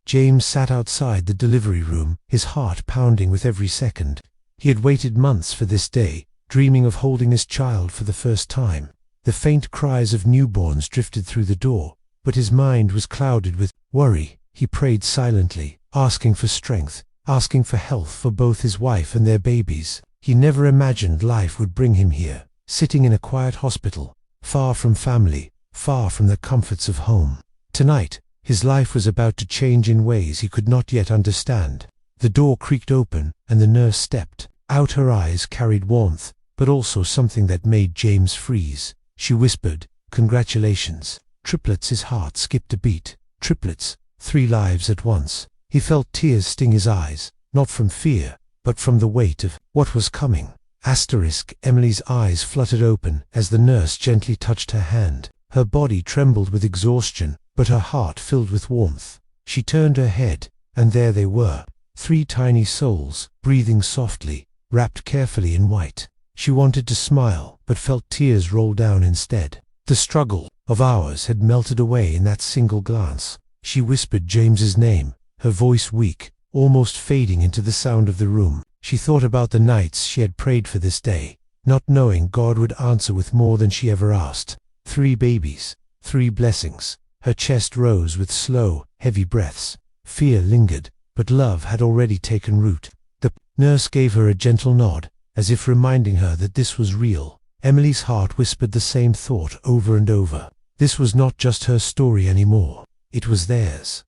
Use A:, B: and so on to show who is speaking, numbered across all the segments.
A: James sat outside the delivery room, his heart pounding with every second. He had waited months for this day, dreaming of holding his child for the first time. The faint cries of newborns drifted through the door, but his mind was clouded with worry. He prayed silently, asking for strength, asking for health for both his wife and their babies. He never imagined life would bring him here, sitting in a quiet hospital, far from family, far from the comforts of home. Tonight, his life was about to change in ways he could not yet understand. The door creaked open, and the nurse stepped out. Her eyes carried warmth, but also something that made James freeze. She whispered, "Congratulations." Triplets. His heart skipped a beat. Triplets, 3 lives at once. He felt tears sting his eyes, not from fear, but from the weight of what was coming. Emily's eyes fluttered open as the nurse gently touched her hand. Her body trembled with exhaustion, but her heart filled with warmth. She turned her head, and there they were, 3 tiny souls, breathing softly, wrapped carefully in white. She wanted to smile, but felt tears roll down instead. The struggle of hours had melted away in that single glance. She whispered James's name, her voice weak, almost fading into the sound of the room. She thought about the nights she had prayed for this day, not knowing God would answer with more than she ever asked. 3 babies, 3 blessings. Her chest rose with slow, heavy breaths. Fear lingered, but love had already taken root. The nurse gave her a gentle nod, as if reminding her that this was real. Emily's heart whispered the same thought over and over. This was not just her story anymore. It was theirs.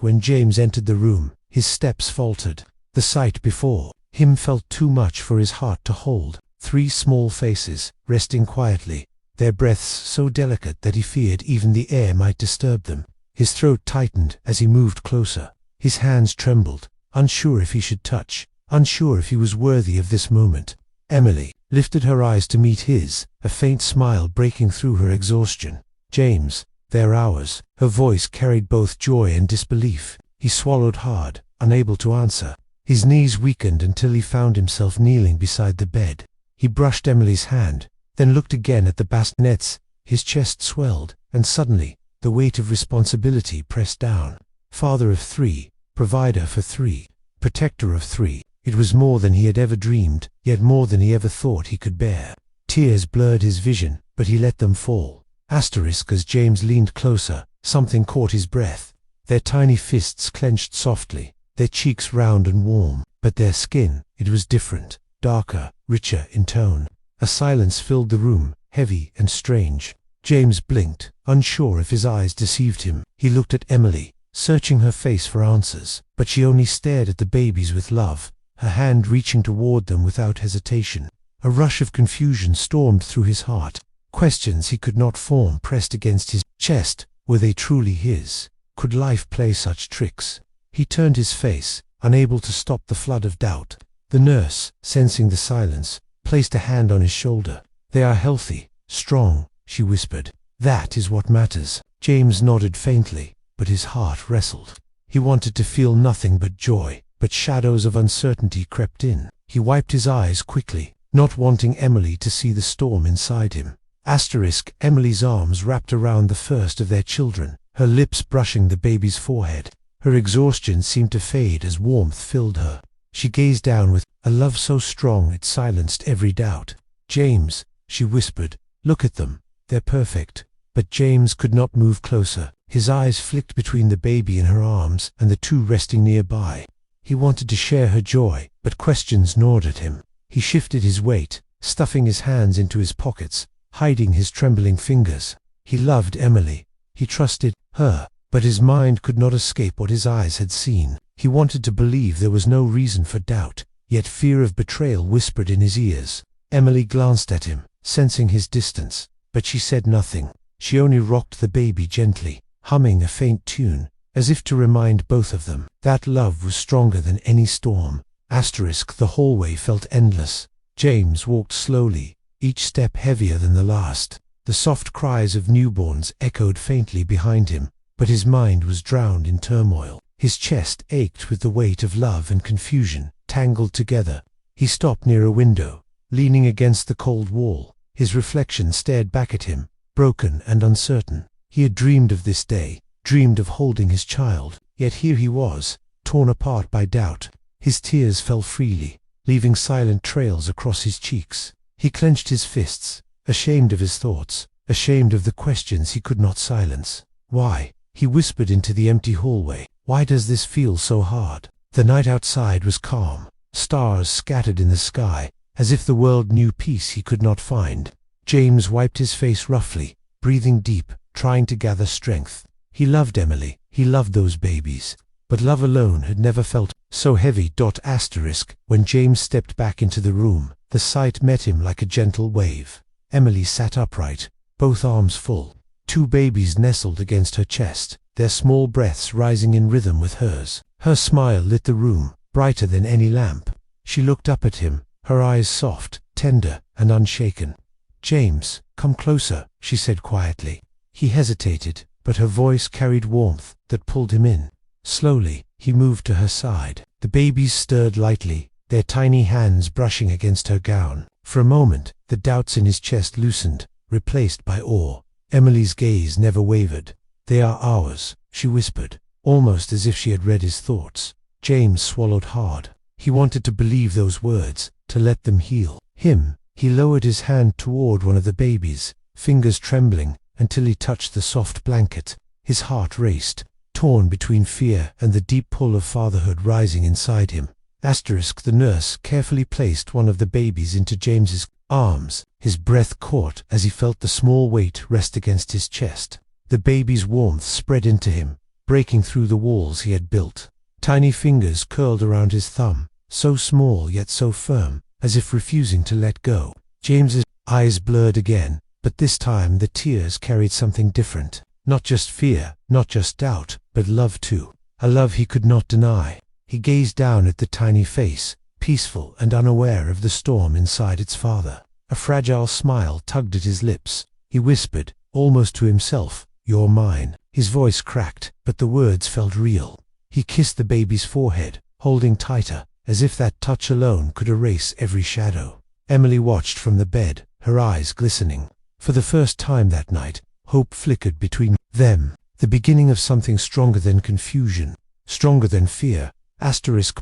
A: When James entered the room, his steps faltered. The sight before him felt too much for his heart to hold. 3 small faces, resting quietly, their breaths so delicate that he feared even the air might disturb them. His throat tightened as he moved closer. His hands trembled, unsure if he should touch, unsure if he was worthy of this moment. Emily lifted her eyes to meet his, a faint smile breaking through her exhaustion. "James, they're ours." Her voice carried both joy and disbelief. He swallowed hard, unable to answer. His knees weakened until he found himself kneeling beside the bed. He brushed Emily's hand, then looked again at the bastinets. His chest swelled, and suddenly, the weight of responsibility pressed down. Father of 3, provider for 3, protector of 3. It was more than he had ever dreamed, yet more than he ever thought he could bear. Tears blurred his vision, but he let them fall. As James leaned closer, something caught his breath. Their tiny fists clenched softly, their cheeks round and warm, but their skin, it was different, darker, richer in tone. A silence filled the room, heavy and strange. James blinked, unsure if his eyes deceived him. He looked at Emily, searching her face for answers, but she only stared at the babies with love, her hand reaching toward them without hesitation. A rush of confusion stormed through his heart. Questions he could not form pressed against his chest. Were they truly his? Could life play such tricks? He turned his face, unable to stop the flood of doubt. The nurse, sensing the silence, placed a hand on his shoulder. "They are healthy, strong," she whispered. "That is what matters." James nodded faintly, but his heart wrestled. He wanted to feel nothing but joy, but shadows of uncertainty crept in. He wiped his eyes quickly, not wanting Emily to see the storm inside him. Emily's arms wrapped around the first of their children, her lips brushing the baby's forehead. Her exhaustion seemed to fade as warmth filled her. She gazed down with a love so strong it silenced every doubt. "James," she whispered, "look at them. They're perfect." But James could not move closer. His eyes flicked between the baby in her arms and the 2 resting nearby. He wanted to share her joy, but questions gnawed at him. He shifted his weight, stuffing his hands into his pockets, hiding his trembling fingers. He loved Emily. He trusted her, but his mind could not escape what his eyes had seen. He wanted to believe there was no reason for doubt, yet fear of betrayal whispered in his ears. Emily glanced at him, sensing his distance, but she said nothing. She only rocked the baby gently, humming a faint tune, as if to remind both of them that love was stronger than any storm. The hallway felt endless. James walked slowly, each step heavier than the last. The soft cries of newborns echoed faintly behind him, but his mind was drowned in turmoil. His chest ached with the weight of love and confusion, tangled together. He stopped near a window, leaning against the cold wall. His reflection stared back at him, broken and uncertain. He had dreamed of this day, dreamed of holding his child, Yet here he was, torn apart by doubt. His tears fell freely, leaving silent trails across his cheeks. He clenched his fists, ashamed of his thoughts, ashamed of the questions he could not silence. "Why?" he whispered into the empty hallway. "Why does this feel so hard?" The night outside was calm, stars scattered in the sky, as if the world knew peace he could not find. James wiped his face roughly, breathing deep, trying to gather strength. He loved Emily, he loved those babies, but love alone had never felt so heavy. When James stepped back into the room, the sight met him like a gentle wave. Emily sat upright, both arms full. 2 babies nestled against her chest, their small breaths rising in rhythm with hers. Her smile lit the room, brighter than any lamp. She looked up at him, her eyes soft, tender, and unshaken. "James, come closer," she said quietly. He hesitated, but her voice carried warmth that pulled him in. Slowly, he moved to her side. The babies stirred lightly, their tiny hands brushing against her gown. For a moment, the doubts in his chest loosened, replaced by awe. Emily's gaze never wavered. "They are ours," she whispered, almost as if she had read his thoughts. James swallowed hard. He wanted to believe those words, to let them heal him. He lowered his hand toward one of the babies, fingers trembling, until he touched the soft blanket. His heart raced, torn between fear and the deep pull of fatherhood rising inside him. The nurse carefully placed one of the babies into James's arms. His breath caught as he felt the small weight rest against his chest. The baby's warmth spread into him, breaking through the walls he had built. Tiny fingers curled around his thumb, so small yet so firm, as if refusing to let go. James's eyes blurred again, but this time the tears carried something different. Not just fear, not just doubt, but love too. A love he could not deny. He gazed down at the tiny face, peaceful and unaware of the storm inside its father. A fragile smile tugged at his lips. He whispered, almost to himself, "You're mine." His voice cracked, but the words felt real. He kissed the baby's forehead, holding tighter, as if that touch alone could erase every shadow. Emily watched from the bed, her eyes glistening. For the first time that night, hope flickered between them, the beginning of something stronger than confusion, stronger than fear.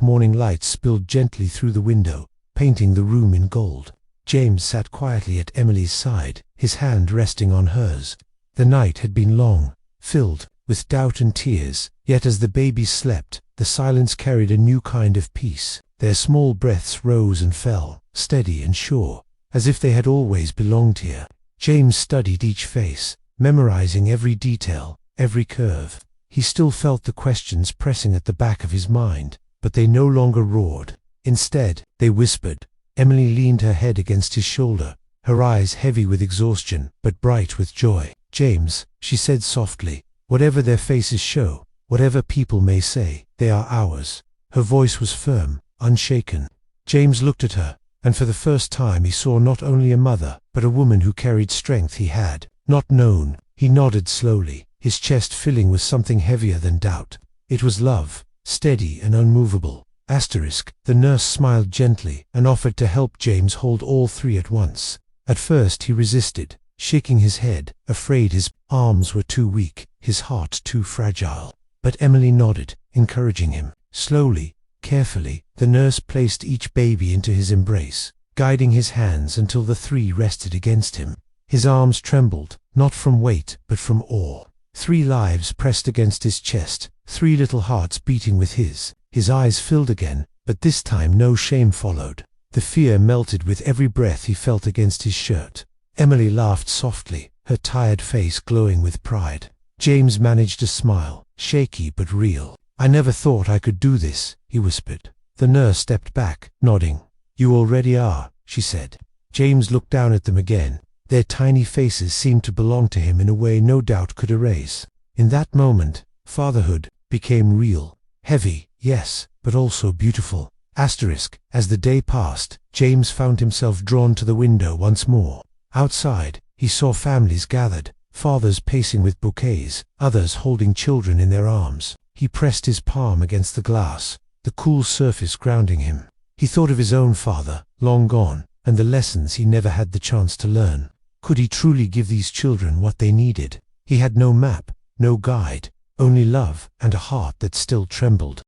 A: Morning light spilled gently through the window, painting the room in gold. James sat quietly at Emily's side, his hand resting on hers. The night had been long, filled with doubt and tears, yet as the babies slept, the silence carried a new kind of peace. Their small breaths rose and fell, steady and sure, as if they had always belonged here. James studied each face, memorizing every detail, every curve. He still felt the questions pressing at the back of his mind, but they no longer roared. Instead, they whispered. Emily leaned her head against his shoulder, her eyes heavy with exhaustion, but bright with joy. "James," she said softly, "whatever their faces show, whatever people may say, they are ours." Her voice was firm, unshaken. James looked at her, and for the first time he saw not only a mother, but a woman who carried strength he had not known. He nodded slowly, his chest filling with something heavier than doubt. It was love, steady and unmovable. The nurse smiled gently and offered to help James hold all 3 at once. At first he resisted, shaking his head, afraid his arms were too weak, his heart too fragile. But Emily nodded, encouraging him. Slowly, carefully, the nurse placed each baby into his embrace, guiding his hands until the 3 rested against him. His arms trembled, not from weight, but from awe. 3 lives pressed against his chest, 3 little hearts beating with his. His eyes filled again, but this time no shame followed. The fear melted with every breath he felt against his shirt. Emily laughed softly, her tired face glowing with pride. James managed a smile, shaky but real. "I never thought I could do this," he whispered. The nurse stepped back, nodding. "You already are," she said. James looked down at them again. Their tiny faces seemed to belong to him in a way no doubt could erase. In that moment, fatherhood became real. Heavy, yes, but also beautiful. As the day passed, James found himself drawn to the window once more. Outside, he saw families gathered, fathers pacing with bouquets, others holding children in their arms. He pressed his palm against the glass, the cool surface grounding him. He thought of his own father, long gone, and the lessons he never had the chance to learn. Could he truly give these children what they needed? He had no map, no guide, only love and a heart that still trembled.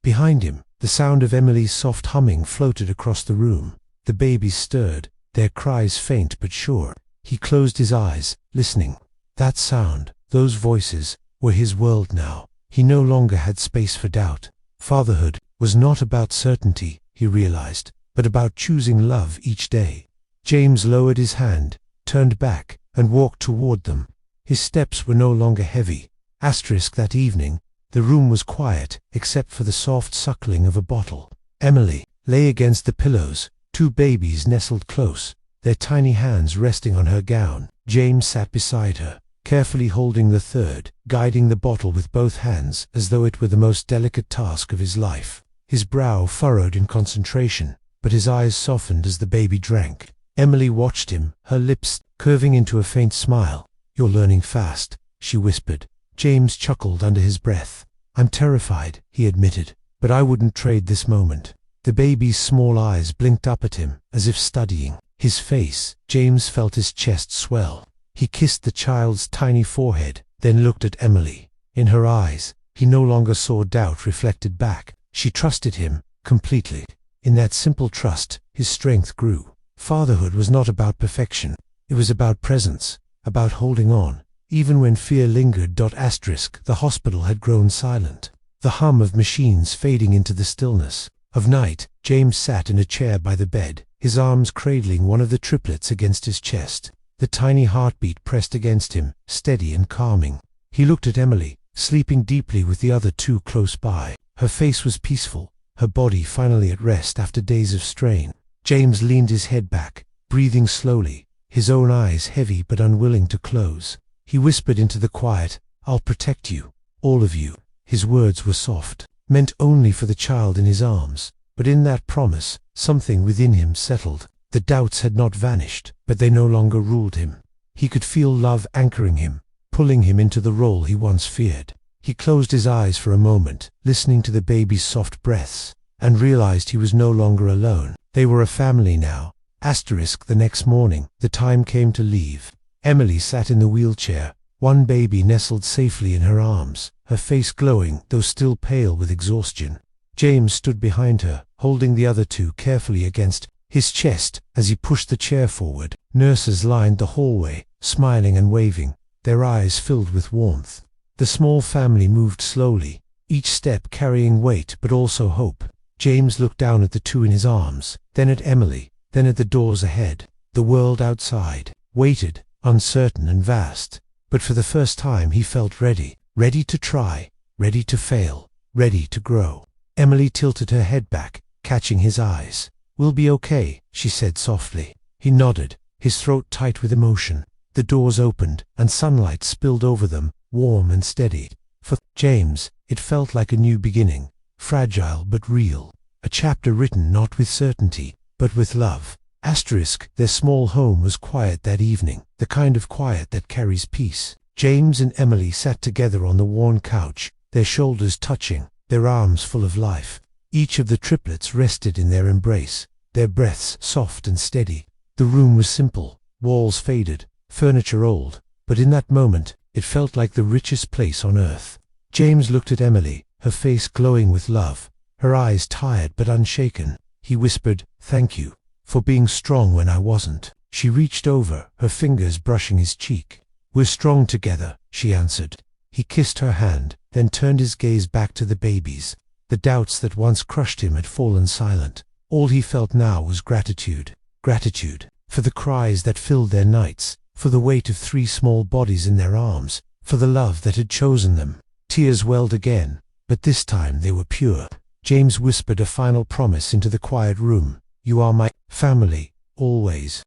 A: Behind him, the sound of Emily's soft humming floated across the room. The babies stirred, their cries faint but sure. He closed his eyes, listening. That sound, those voices, were his world now. He no longer had space for doubt. Fatherhood was not about certainty, he realized, but about choosing love each day. James lowered his hand, turned back, and walked toward them. His steps were no longer heavy. That evening, the room was quiet, except for the soft suckling of a bottle. Emily lay against the pillows, two babies nestled close, their tiny hands resting on her gown. James sat beside her, carefully holding the third, guiding the bottle with both hands as though it were the most delicate task of his life. His brow furrowed in concentration, but his eyes softened as the baby drank. Emily watched him, her lips curving into a faint smile. "You're learning fast," she whispered. James chuckled under his breath. "I'm terrified," he admitted, "but I wouldn't trade this moment." The baby's small eyes blinked up at him, as if studying his face. James felt his chest swell. He kissed the child's tiny forehead, then looked at Emily. In her eyes, he no longer saw doubt reflected back. She trusted him completely. In that simple trust, his strength grew. Fatherhood was not about perfection. It was about presence, about holding on, even when fear lingered. The hospital had grown silent. The hum of machines fading into the stillness of night. James sat in a chair by the bed, his arms cradling one of the triplets against his chest. The tiny heartbeat pressed against him, steady and calming. He looked at Emily, sleeping deeply with the other two close by. Her face was peaceful, her body finally at rest after days of strain. James leaned his head back, breathing slowly, his own eyes heavy but unwilling to close. He whispered into the quiet, "I'll protect you, all of you." His words were soft, meant only for the child in his arms, but in that promise, something within him settled. The doubts had not vanished, but they no longer ruled him. He could feel love anchoring him, pulling him into the role he once feared. He closed his eyes for a moment, listening to the baby's soft breaths, and realized he was no longer alone. They were a family now. The next morning, the time came to leave. Emily sat in the wheelchair, one baby nestled safely in her arms, her face glowing, though still pale with exhaustion. James stood behind her, holding the other two carefully against his chest as he pushed the chair forward. Nurses lined the hallway, smiling and waving, their eyes filled with warmth. The small family moved slowly, each step carrying weight but also hope. James looked down at the two in his arms, then at Emily, then at the doors ahead. The world outside waited, uncertain and vast, but for the first time he felt ready, ready to try, ready to fail, ready to grow. Emily tilted her head back, catching his eyes. "We'll be okay," she said softly. He nodded, his throat tight with emotion. The doors opened, and sunlight spilled over them, warm and steady. For James, it felt like a new beginning, fragile but real, a chapter written not with certainty, but with love. Their small home was quiet that evening, the kind of quiet that carries peace. James and Emily sat together on the worn couch, their shoulders touching, their arms full of life. Each of the triplets rested in their embrace, their breaths soft and steady. The room was simple, walls faded, furniture old, but in that moment, it felt like the richest place on earth. James looked at Emily, her face glowing with love, her eyes tired but unshaken. He whispered, "Thank you for being strong when I wasn't." She reached over, her fingers brushing his cheek. "We're strong together," she answered. He kissed her hand, then turned his gaze back to the babies. The doubts that once crushed him had fallen silent. All he felt now was gratitude. Gratitude for the cries that filled their nights, for the weight of three small bodies in their arms, for the love that had chosen them. Tears welled again, but this time they were pure. James whispered a final promise into the quiet room. "You are my family, always."